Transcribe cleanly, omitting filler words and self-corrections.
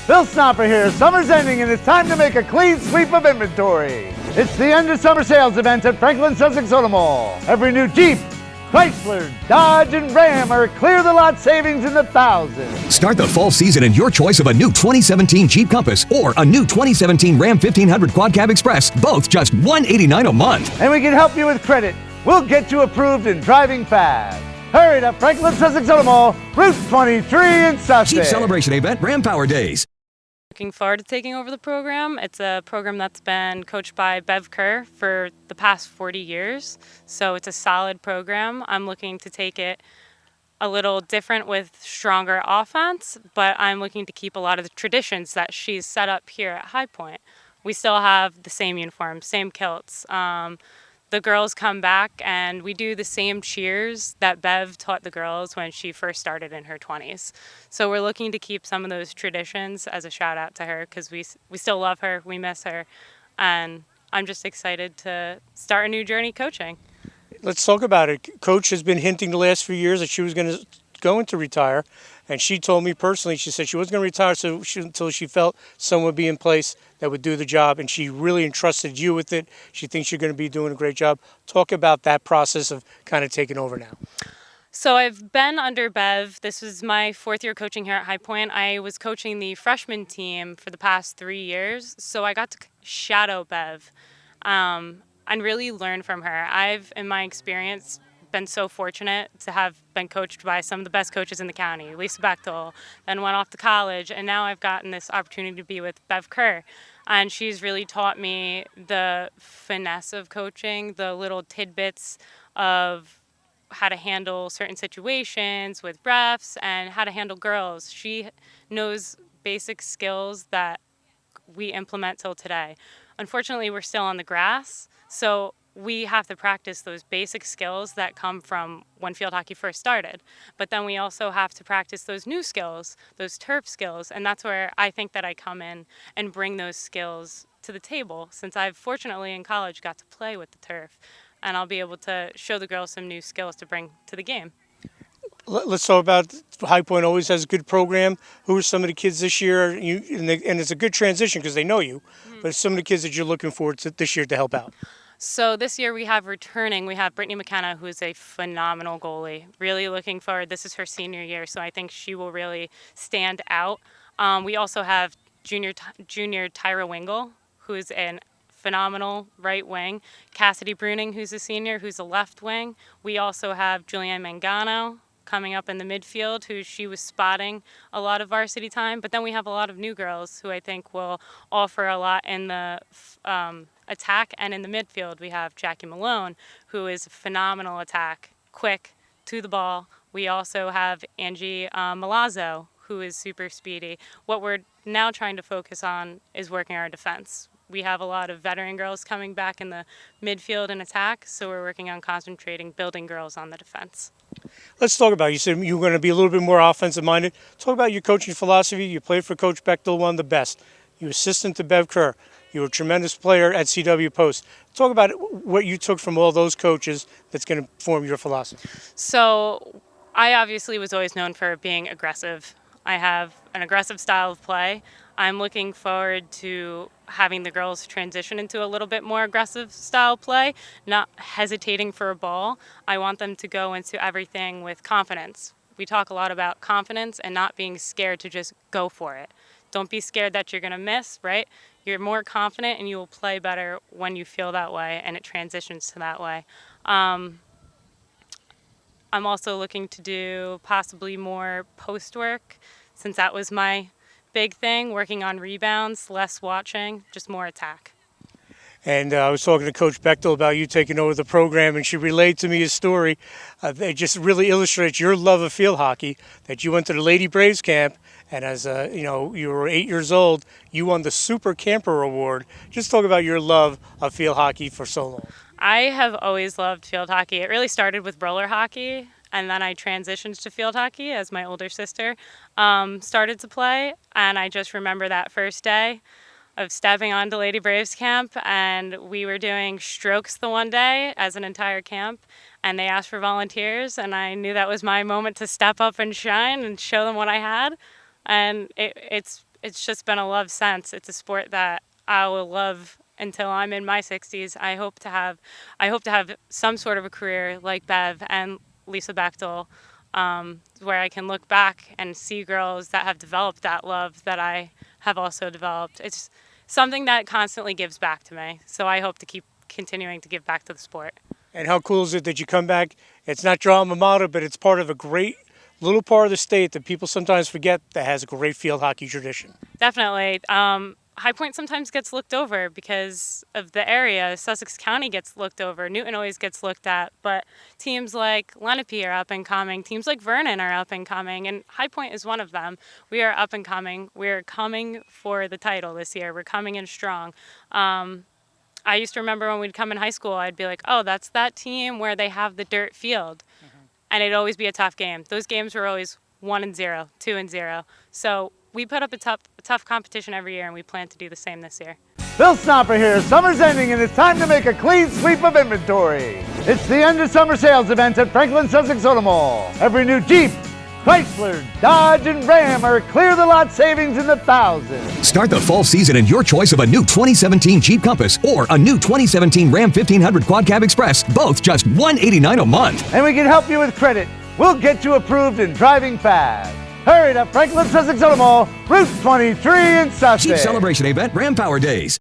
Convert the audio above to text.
Bill Snopper here. Summer's ending and it's time to make a clean sweep of inventory. It's the end of summer sales event at Franklin Sussex Auto Mall. Every new Jeep, Chrysler, Dodge, and Ram are clear the lot savings in the thousands. Start the fall season in your choice of a new 2017 Jeep Compass or a new 2017 Ram 1500 Quad Cab Express, both just $189 a month. And we can help you with credit. We'll get you approved and driving fast. Hurry to Franklin Sussex Auto Mall, Route 23 in Sussex. Jeep Celebration Event, Ram Power Days. Looking forward to taking over the program. It's a program that's been coached by Bev Kerr for the past 40 years, so it's a solid program. I'm looking to take it a little different with stronger offense, but I'm looking to keep a lot of the traditions that she's set up here at High Point. We still have the same uniforms, same kilts. The girls come back and we do the same cheers that Bev taught the girls when she first started in her 20s. So we're looking to keep some of those traditions as a shout out to her because we still love her, we miss her, and I'm just excited to start a new journey coaching. Let's talk about it. Coach has been hinting the last few years that she was going to retire, and she told me personally, she said she wasn't going to retire until she felt someone would be in place that would do the job, and she really entrusted you with it. She thinks you're going to be doing a great job. Talk about that process of kind of taking over now. So I've been under Bev. This was my fourth year coaching here at High Point. I was coaching the freshman team for the past 3 years, so I got to shadow Bev and really learn from her. I've, in my experience, been so fortunate to have been coached by some of the best coaches in the county, Lisa Bechtel, then went off to college, and now I've gotten this opportunity to be with Bev Kerr. And she's really taught me the finesse of coaching, the little tidbits of how to handle certain situations with refs and how to handle girls. She knows basic skills that we implement till today. Unfortunately, we're still on the grass, so we have to practice those basic skills that come from when field hockey first started. But then we also have to practice those new skills, those turf skills, and that's where I think that I come in and bring those skills to the table, since I've fortunately in college got to play with the turf, and I'll be able to show the girls some new skills to bring to the game. Let's talk about High Point always has a good program. Who are some of the kids this year? And it's a good transition because they know you, but some of the kids that you're looking forward to this year to help out. So this year we have Brittany McKenna, who's a phenomenal goalie. Really looking forward. This is her senior year, so I think she will really stand out. We also have junior Tyra Wingle, who's a phenomenal right wing. Cassidy Bruning, who's a senior, who's a left wing. We also have Julianne Mangano coming up in the midfield, who she was spotting a lot of varsity time. But then we have a lot of new girls who I think will offer a lot in the attack and in the midfield. We have Jackie Malone, who is a phenomenal attack, quick, to the ball. We also have Angie Malazzo, who is super speedy. What we're now trying to focus on is working our defense. We have a lot of veteran girls coming back in the midfield and attack, so we're working on concentrating, building girls on the defense. Let's talk about, you said you were going to be a little bit more offensive minded. Talk about your coaching philosophy. You played for Coach Bechtel, one of the best. You were assistant to Bev Kerr. You were a tremendous player at CW Post. Talk about what you took from all those coaches that's going to form your philosophy. So I obviously was always known for being aggressive. I have an aggressive style of play. I'm looking forward to having the girls transition into a little bit more aggressive style play, not hesitating for a ball. I want them to go into everything with confidence. We talk a lot about confidence and not being scared to just go for it. Don't be scared that you're going to miss, right? You're more confident and you will play better when you feel that way and it transitions to that way. I'm also looking to do possibly more post work, since that was my big thing, working on rebounds, less watching, just more attack. And I was talking to Coach Bechtel about you taking over the program, and she relayed to me a story that just really illustrates your love of field hockey, that you went to the Lady Braves camp, and as you were 8 years old, you won the Super Camper Award. Just talk about your love of field hockey for so long. I have always loved field hockey. It really started with roller hockey, and then I transitioned to field hockey as my older sister started to play. And I just remember that first day of stepping onto Lady Braves camp, and we were doing strokes the one day as an entire camp, and they asked for volunteers, and I knew that was my moment to step up and shine and show them what I had. And it's it's just been a love since. It's a sport that I will love until I'm in my 60s. I hope to have some sort of a career like Bev and Lisa Bechtel, where I can look back and see girls that have developed that love that I have also developed. It's something that constantly gives back to me. So I hope to keep continuing to give back to the sport. And how cool is it that you come back? It's not your alma mater, but it's part of a great little part of the state that people sometimes forget that has a great field hockey tradition. Definitely. High Point sometimes gets looked over because of the area. Sussex County gets looked over. Newton always gets looked at. But teams like Lenape are up and coming. Teams like Vernon are up and coming. And High Point is one of them. We are up and coming. We're coming for the title this year. We're coming in strong. I used to remember when we'd come in high school, I'd be like, oh, that's that team where they have the dirt field. And it'd always be a tough game. Those games were always 1-0, 2-0. So we put up a tough competition every year, and we plan to do the same this year. Bill Snopper here. Summer's ending and it's time to make a clean sweep of inventory. It's the end of summer sales event at Franklin Sussex Auto Mall. Every new Jeep, Chrysler, Dodge, and Ram are clear the lot savings in the thousands. Start the fall season in your choice of a new 2017 Jeep Compass or a new 2017 Ram 1500 Quad Cab Express, both just $189 a month. And we can help you with credit. We'll get you approved and driving fast. Hurry to Franklin Sussex Auto Mall, Route 23 in Sussex. Jeep Celebration Event Ram Power Days.